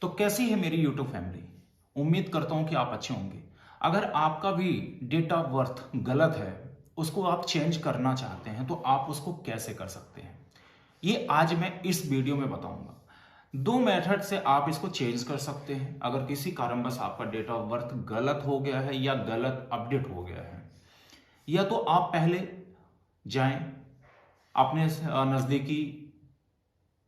तो कैसी है मेरी YouTube फैमिली। उम्मीद करता हूं कि आप अच्छे होंगे। अगर आपका भी डेट ऑफ बर्थ गलत है, उसको आप चेंज करना चाहते हैं, तो आप उसको कैसे कर सकते हैं, ये आज मैं इस वीडियो में बताऊंगा। दो मेथड से आप इसको चेंज कर सकते हैं। अगर किसी कारणवश आपका डेट ऑफ बर्थ गलत हो गया है या गलत अपडेट हो गया है, या तो आप पहले जाएं अपने नज़दीकी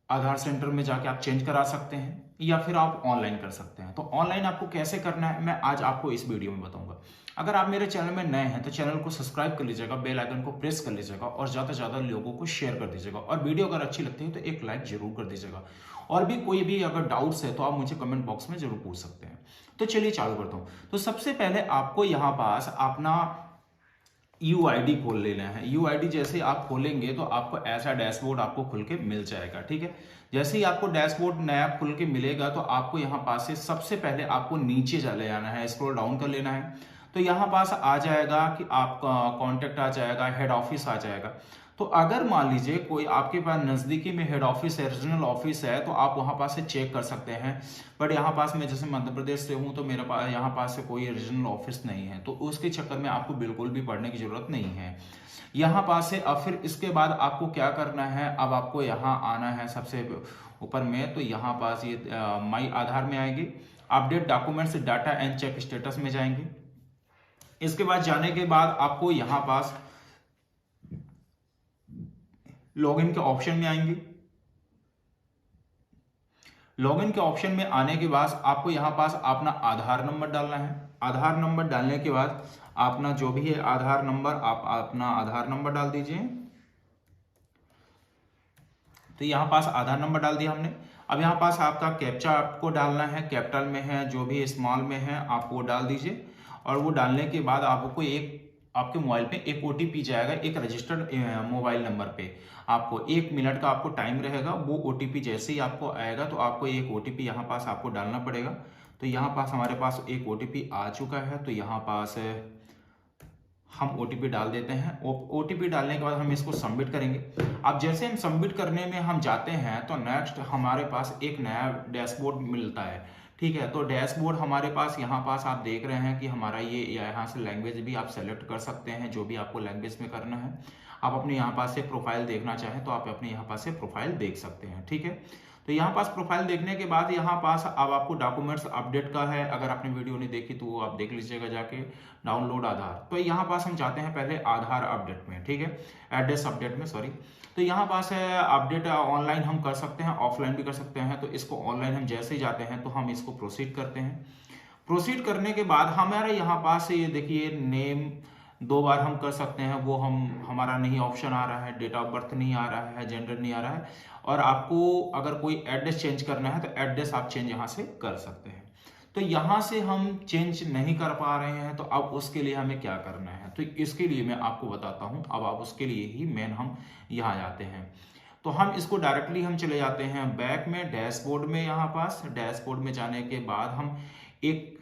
आधार सेंटर में जाके आप चेंज करा सकते हैं, या फिर आप ऑनलाइन कर सकते हैं। तो ऑनलाइन आपको कैसे करना है मैं आज आपको इस वीडियो में बताऊंगा। अगर आप मेरे चैनल में नए हैं तो चैनल को सब्सक्राइब कर लीजिएगा, बेल आइकन को प्रेस कर लीजिएगा और ज़्यादा से ज़्यादा लोगों को शेयर कर दीजिएगा। और वीडियो अगर अच्छी लगती है तो एक लाइक जरूर कर दीजिएगा। और भी कोई भी अगर डाउट्स है तो आप मुझे कमेंट बॉक्स में जरूर पूछ सकते हैं। तो चलिए चालू करता हूँ। तो सबसे पहले आपको यहाँ पास अपना UID खोल लेना है। UID जैसे आप खोलेंगे तो आपको ऐसा डैशबोर्ड आपको खुल के मिल जाएगा। ठीक है, जैसे ही आपको डैशबोर्ड नया खुल के मिलेगा तो आपको यहाँ पास से सबसे पहले आपको नीचे चले जाना है, स्क्रॉल डाउन कर लेना है। तो यहाँ पास आ जाएगा कि आपका कॉन्टेक्ट आ जाएगा, हेड ऑफिस आ जाएगा। तो अगर मान लीजिए कोई आपके पास नज़दीकी में हेड ऑफिस है, रीजनल ऑफिस है, तो आप वहाँ पास से चेक कर सकते हैं। बट यहाँ पास मैं जैसे मध्य प्रदेश से हूँ तो मेरे पास यहाँ पास से कोई रीजनल ऑफिस नहीं है, तो उसके चक्कर में आपको बिल्कुल भी पढ़ने की जरूरत नहीं है यहाँ पास से। अब फिर इसके बाद आपको क्या करना है, अब आपको यहाँ आना है सबसे ऊपर में। तो यहाँ पास ये माई आधार में आएंगे, update documents data and check status में जाएंगे। इसके बाद जाने के बाद आपको यहाँ पास लॉगिन के ऑप्शन में आएंगे। लॉगिन के ऑप्शन में आने के बाद आपको यहाँ पास अपना आधार नंबर डालना है। आधार नंबर डालने के बाद अपना जो भी है आधार नंबर, आप अपना आधार नंबर डाल दीजिए। तो यहाँ पास आधार नंबर डाल दिया हमने। अब यहाँ पास आपका कैप्चा आपको डालना है, कैपिटल में है, जो भी स्मॉल में है आप वो डाल दीजिए। और वो डालने के बाद आपको एक आपके मोबाइल पे एक OTP जाएगा, एक रजिस्टर्ड मोबाइल नंबर पे। आपको 1 मिनट का आपको टाइम रहेगा। वो OTP जैसे ही आपको आएगा तो आपको एक OTP यहाँ पास आपको डालना पड़ेगा। तो यहाँ पास हमारे पास एक OTP आ चुका है, तो यहाँ पास हम OTP डाल देते हैं। OTP डालने के बाद हम इसको सबमिट करेंगे। अब जैसे हम सबमिट करने में हम जाते हैं तो नेक्स्ट हमारे पास एक नया डैशबोर्ड मिलता है। ठीक है, तो डैशबोर्ड हमारे पास यहाँ पास आप देख रहे हैं कि हमारा ये यहाँ से लैंग्वेज भी आप सेलेक्ट कर सकते हैं, जो भी आपको लैंग्वेज में करना है। आप अपने यहाँ पास से प्रोफाइल देखना चाहें तो आप अपने यहाँ पास से प्रोफाइल देख सकते हैं। ठीक है, तो यहाँ पास प्रोफाइल देखने के बाद यहाँ पास अब आपको डॉक्यूमेंट्स अपडेट का है। अगर आपने वीडियो नहीं देखी तो वो आप देख लीजिएगा जाके, डाउनलोड आधार। तो यहाँ पास हम जाते हैं पहले आधार अपडेट में। ठीक है, एड्रेस अपडेट में, सॉरी। तो यहाँ पास है अपडेट ऑनलाइन हम कर सकते हैं, ऑफलाइन भी कर सकते हैं। तो इसको ऑनलाइन हम जैसे ही जाते हैं तो हम इसको प्रोसीड करते हैं। प्रोसीड करने के बाद हमारे यहाँ पास ये देखिए नेम 2 बार हम कर सकते हैं, वो हमारा नहीं ऑप्शन आ रहा है, डेट ऑफ बर्थ नहीं आ रहा है, जेंडर नहीं आ रहा है। और आपको अगर कोई एड्रेस चेंज करना है तो एड्रेस आप चेंज यहाँ से कर सकते हैं। तो यहाँ से हम चेंज नहीं कर पा रहे हैं तो अब उसके लिए हमें क्या करना है, तो इसके लिए मैं आपको बताता हूँ। अब आप उसके लिए ही मेन हम यहाँ जाते हैं। तो हम इसको डायरेक्टली हम चले जाते हैं बैक में, डैशबोर्ड में। यहाँ पास डैशबोर्ड में जाने के बाद हम एक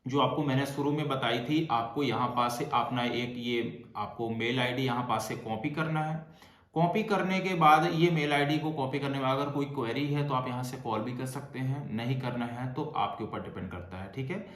जो आपको मैंने शुरू में बताई थी, आपको यहाँ पास से अपना एक ये आपको मेल आईडी यहाँ पास से कॉपी करना है। कॉपी करने के बाद ये मेल आईडी को कॉपी करने में अगर कोई क्वेरी है तो आप यहाँ से कॉल भी कर सकते हैं, नहीं करना है तो आपके ऊपर डिपेंड करता है। ठीक है,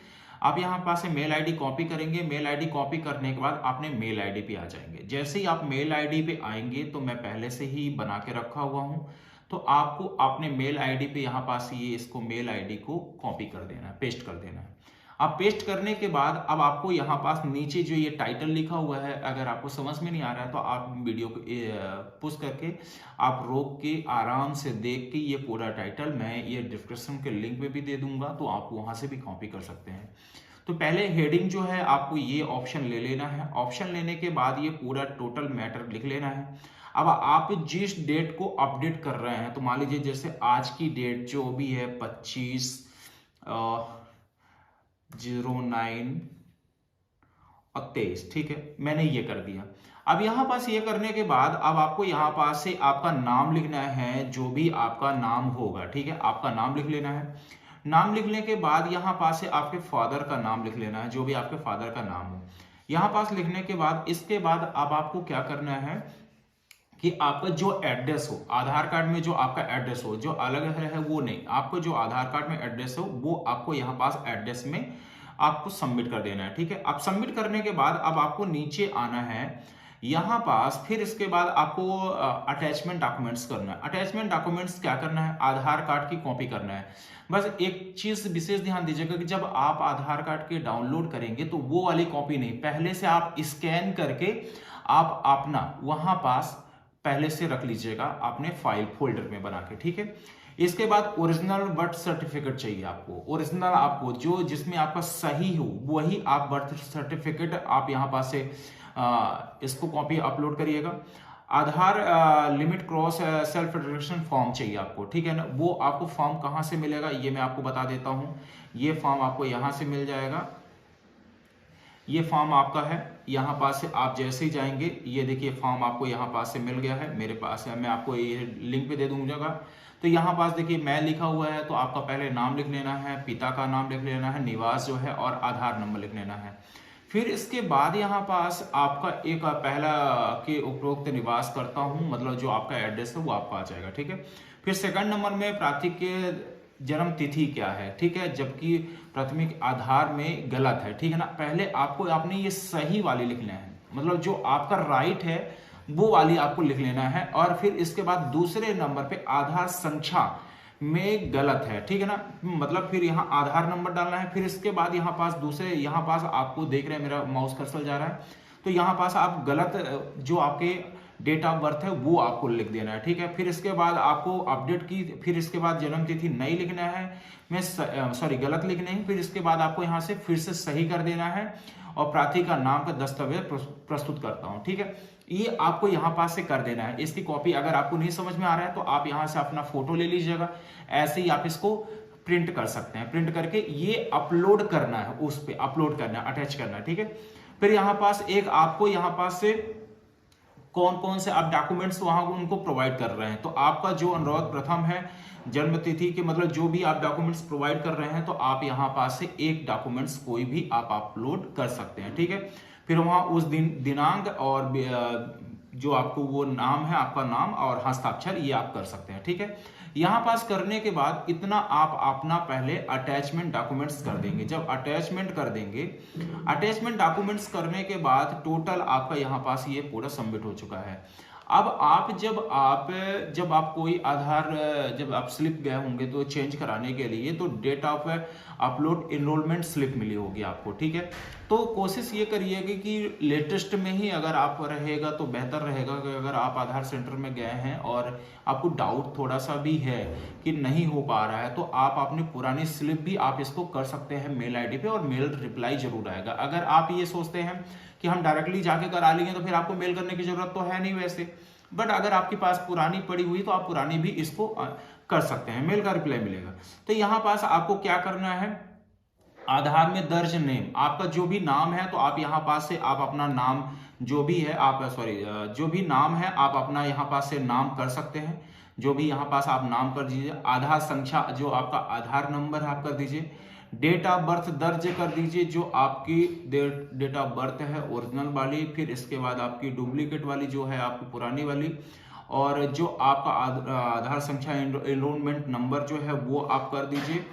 आप यहाँ पास से मेल आईडी कॉपी करेंगे। मेल आईडी कॉपी करने के बाद आपने मेल आईडी पे आ जाएंगे। जैसे ही आप मेल आईडी पे आएंगे तो मैं पहले से ही बना के रखा हुआ हूँ, तो आपको अपने मेल आईडी पे यहाँ पास ये इसको मेल आईडी को कॉपी कर देना है, पेस्ट कर देना है। आप पेस्ट करने के बाद अब आपको यहाँ पास नीचे जो ये टाइटल लिखा हुआ है, अगर आपको समझ में नहीं आ रहा है तो आप वीडियो को पुश करके आप रोक के आराम से देख के ये पूरा टाइटल मैं ये डिस्क्रिप्शन के लिंक में भी दे दूंगा, तो आप वहां से भी कॉपी कर सकते हैं। तो पहले हेडिंग जो है आपको ये ऑप्शन ले लेना है। ऑप्शन लेने के बाद ये पूरा टोटल मैटर लिख लेना है। अब आप जिस डेट को अपडेट कर रहे हैं, तो मान लीजिए जैसे आज की डेट जो भी है 25/09 और 23। ठीक है, मैंने ये कर दिया। अब यहाँ पास ये करने के बाद अब आपको यहाँ पास से आपका नाम लिखना है, जो भी आपका नाम होगा। ठीक है, आपका नाम लिख लेना है। नाम लिखने के बाद यहाँ पास से आपके फादर का नाम लिख लेना है, जो भी आपके फादर का नाम हो। यहाँ पास लिखने के बाद इसके बाद अब आपको क्या करना है, कि आपका जो एड्रेस हो, आधार कार्ड में जो आपका एड्रेस हो, जो अलग है वो नहीं, आपको जो आधार कार्ड में एड्रेस हो वो आपको यहाँ पास एड्रेस में आपको सबमिट कर देना है। ठीक है, अब सबमिट करने के बाद अब आपको नीचे आना है यहाँ पास, फिर इसके बाद आपको अटैचमेंट डॉक्यूमेंट्स करना है। अटैचमेंट डॉक्यूमेंट्स क्या करना है, आधार कार्ड की कॉपी करना है। बस एक चीज विशेष ध्यान दीजिएगा कि जब आप आधार कार्ड के डाउनलोड करेंगे तो वो वाली कॉपी नहीं, पहले से आप स्कैन करके आप अपना वहां पास पहले से रख लीजिएगा अपने फाइल फोल्डर में बना के। ठीक है, इसके बाद ओरिजिनल बर्थ सर्टिफिकेट चाहिए आपको, ओरिजिनल आपको जो जिसमें आपका सही हो वही आप बर्थ सर्टिफिकेट आप यहाँ पास से इसको कॉपी अपलोड करिएगा। Aadhaar limit cross self declaration form चाहिए आपको। ठीक है ना, वो आपको फॉर्म कहाँ से मिलेगा ये मैं आपको बता देता हूँ। ये फॉर्म आपको यहाँ से मिल जाएगा, ये फॉर्म आपका है यहाँ पास से आप जैसे ही जाएंगे, ये देखिए फॉर्म आपको यहाँ पास से मिल गया है, मेरे पास है, मैं आपको ये लिंक पे दे दूंगा। तो यहाँ पास देखिए मैं लिखा हुआ है, तो आपका पहले नाम लिख लेना है, पिता का नाम लिख लेना है, निवास जो है और आधार नंबर लिख लेना है। फिर इसके बाद यहाँ पास आपका एक पहला के उपरोक्त निवास करता हूँ, मतलब जो आपका एड्रेस है वो आपका आ जाएगा। ठीक है, फिर सेकंड नंबर में प्राथमिक के जन्म तिथि क्या है। ठीक है, जबकि प्राथमिक आधार में गलत है। ठीक है ना, पहले आपको आपने ये सही वाली लिखना है, मतलब जो आपका राइट है वो वाली आपको लिख लेना है। और फिर इसके बाद दूसरे नंबर पे आधार संख्या में गलत है। ठीक है ना, मतलब फिर यहाँ आधार नंबर डालना है। फिर इसके बाद यहाँ पास दूसरे, यहाँ पास आपको देख रहे हैं मेरा माउस कर्सर जा रहा है, तो यहाँ पास आप गलत जो आपके डेट ऑफ बर्थ है वो आपको लिख देना है। ठीक है, फिर इसके बाद आपको अपडेट की, फिर इसके बाद जन्म तिथि नहीं लिखना है, मैं सॉरी गलत लिखना है। फिर इसके बाद आपको यहाँ से फिर से सही कर देना है और प्रार्थी का नाम का दस्तावेज प्रस्तुत करता हूँ। ठीक है, ये आपको यहाँ पास से कर देना है। इसकी कॉपी अगर आपको नहीं समझ में आ रहा है तो आप यहाँ से अपना फोटो ले लीजिएगा, ऐसे ही आप इसको प्रिंट कर सकते हैं। प्रिंट करके ये अपलोड करना है, उस पर अपलोड करना है, अटैच करना है। ठीक है, फिर यहाँ पास एक आपको यहाँ पास से कौन कौन से आप डॉक्यूमेंट्स वहां उनको प्रोवाइड कर रहे हैं, तो आपका जो अनुरोध प्रथम है जन्म तिथि के, मतलब जो भी आप डॉक्यूमेंट्स प्रोवाइड कर रहे हैं तो आप यहाँ पास से एक डॉक्यूमेंट्स कोई भी आप अपलोड कर सकते हैं। ठीक है, फिर वहां उस दिन दिनांक और जो आपको वो नाम है, आपका नाम और हस्ताक्षर ये आप कर सकते हैं। ठीक है, यहाँ पास करने के बाद इतना आप अपना पहले अटैचमेंट डॉक्यूमेंट्स कर देंगे। जब अटैचमेंट कर देंगे, अटैचमेंट डॉक्यूमेंट्स करने के बाद टोटल आपका यहाँ पास ये पूरा सबमिट हो चुका है। अब आप जब आप कोई आधार जब आप स्लिप गए होंगे तो चेंज कराने के लिए, तो date of upload enrolment slip मिली होगी आपको। ठीक है, तो कोशिश ये करिएगा कि लेटेस्ट में ही अगर आप रहेगा तो बेहतर रहेगा। कि अगर आप आधार सेंटर में गए हैं और आपको डाउट थोड़ा सा भी है कि नहीं हो पा रहा है, तो आप अपनी पुरानी स्लिप भी आप इसको कर सकते हैं मेल आईडी पे, और मेल रिप्लाई जरूर आएगा। अगर आप ये सोचते हैं कि हम डायरेक्टली जाके करा लेंगे तो फिर आपको मेल करने की जरूरत तो है नहीं वैसे, बट अगर आपके पास पुरानी पड़ी हुई तो आप पुरानी भी इसको कर सकते हैं, मेल का रिप्लाई मिलेगा। तो यहाँ पास आपको क्या करना है, आधार में दर्ज नेम, आपका जो भी नाम है तो आप यहाँ पास से आप अपना नाम जो भी है आप जो भी नाम है आप अपना यहाँ पास से नाम कर सकते हैं, जो भी यहाँ पास आप नाम कर दीजिए। आधार संख्या जो आपका आधार नंबर है आप कर दीजिए। डेट ऑफ बर्थ दर्ज कर दीजिए, जो आपकी डेट ऑफ बर्थ है ओरिजिनल वाली, फिर इसके बाद आपकी डुप्लीकेट वाली जो है आपकी पुरानी वाली, और जो आपका आधार संख्या एनरोलमेंट नंबर जो है वो आप कर दीजिए।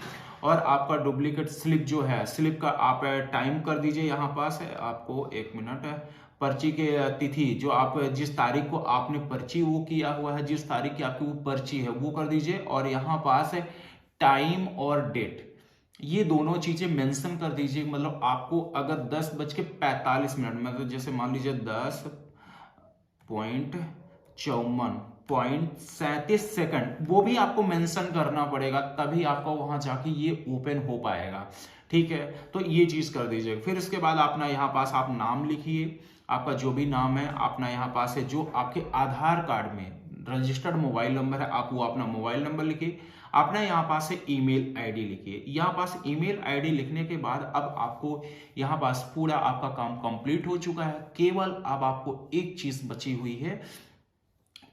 और आपका डुप्लीकेट स्लिप जो है, स्लिप का आप टाइम कर दीजिए। यहाँ पास है आपको 1 मिनट है, पर्ची के तिथि जो आप जिस तारीख को आपने पर्ची वो किया हुआ है, जिस तारीख की आपकी वो पर्ची है वो कर दीजिए। और यहाँ पास है टाइम और डेट, ये दोनों चीजें मेंशन कर दीजिए। मतलब आपको अगर 10:45 मतलब जैसे मान लीजिए 10:54.37 वो भी आपको मेंशन करना पड़ेगा, तभी आपका वहां जाके ये ओपन हो पाएगा। ठीक है, तो ये चीज कर दीजिए। फिर इसके बाद अपना यहाँ पास आप नाम लिखिए, आपका जो भी नाम है अपना यहाँ पास है, जो आपके आधार कार्ड में रजिस्टर्ड मोबाइल नंबर है आप वो अपना मोबाइल नंबर लिखिए। अपना यहाँ पास से ईमेल आईडी लिखिए। यहाँ पास ईमेल आईडी लिखने के बाद अब आपको यहाँ पास पूरा आपका काम कंप्लीट हो चुका है। केवल अब आपको एक चीज बची हुई है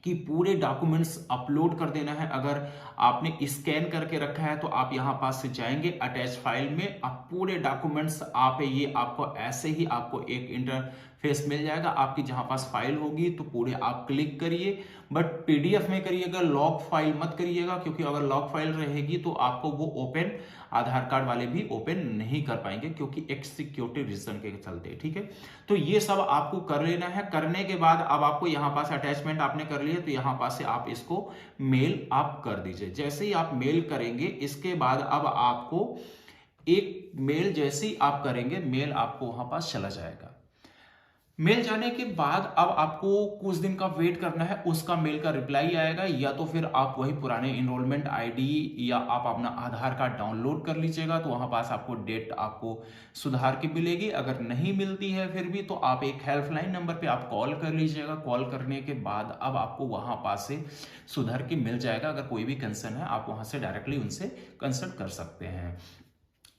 कि पूरे डॉक्यूमेंट्स अपलोड कर देना है। अगर आपने स्कैन करके रखा है तो आप यहाँ पास से जाएंगे अटैच फाइल में, आप पूरे डॉक्यूमेंट्स आप ये आपको ऐसे ही आपको एक फेस मिल जाएगा। आपकी जहां पास फाइल होगी तो पूरे आप क्लिक करिए, बट पीडीएफ में करिएगा, लॉग फाइल मत करिएगा, क्योंकि अगर लॉग फाइल रहेगी तो आपको वो ओपन, आधार कार्ड वाले भी ओपन नहीं कर पाएंगे, क्योंकि एक सिक्योरिटी रीजन के चलते। ठीक है, तो ये सब आपको कर लेना है। करने के बाद अब आपको यहाँ पास अटैचमेंट आपने कर लिया, तो यहाँ पास से आप इसको मेल आप कर दीजिए। जैसे ही आप मेल करेंगे, इसके बाद अब आपको एक मेल जैसे ही आप करेंगे, मेल आपको वहां पास चला जाएगा। मेल जाने के बाद अब आपको कुछ दिन का वेट करना है, उसका मेल का रिप्लाई आएगा, या तो फिर आप वही पुराने इनरोलमेंट आईडी या आप अपना आधार कार्ड डाउनलोड कर लीजिएगा, तो वहां पास आपको डेट आपको सुधार की मिलेगी। अगर नहीं मिलती है फिर भी, तो आप एक हेल्पलाइन नंबर पे आप कॉल कर लीजिएगा। कॉल करने के बाद अब आपको वहां पास से सुधार की मिल जाएगा। अगर कोई भी कंसर्न है, आप वहां से डायरेक्टली उनसे कंसल्ट कर सकते हैं।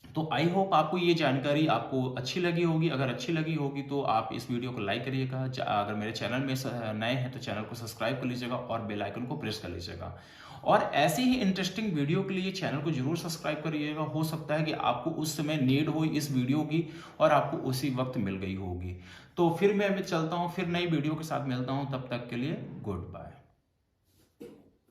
तो आई होप आपको ये जानकारी आपको अच्छी लगी होगी। अगर अच्छी लगी होगी तो आप इस वीडियो को लाइक करिएगा। अगर मेरे चैनल में नए हैं तो चैनल को सब्सक्राइब कर लीजिएगा और बेल आइकन को प्रेस कर लीजिएगा। और ऐसी ही इंटरेस्टिंग वीडियो के लिए चैनल को जरूर सब्सक्राइब करिएगा। हो सकता है कि आपको उस समय नीड हो इस वीडियो की और आपको उसी वक्त मिल गई होगी। तो फिर मैं अभी चलता हूँ, फिर नई वीडियो के साथ मिलता हूँ। तब तक के लिए गुड बाय।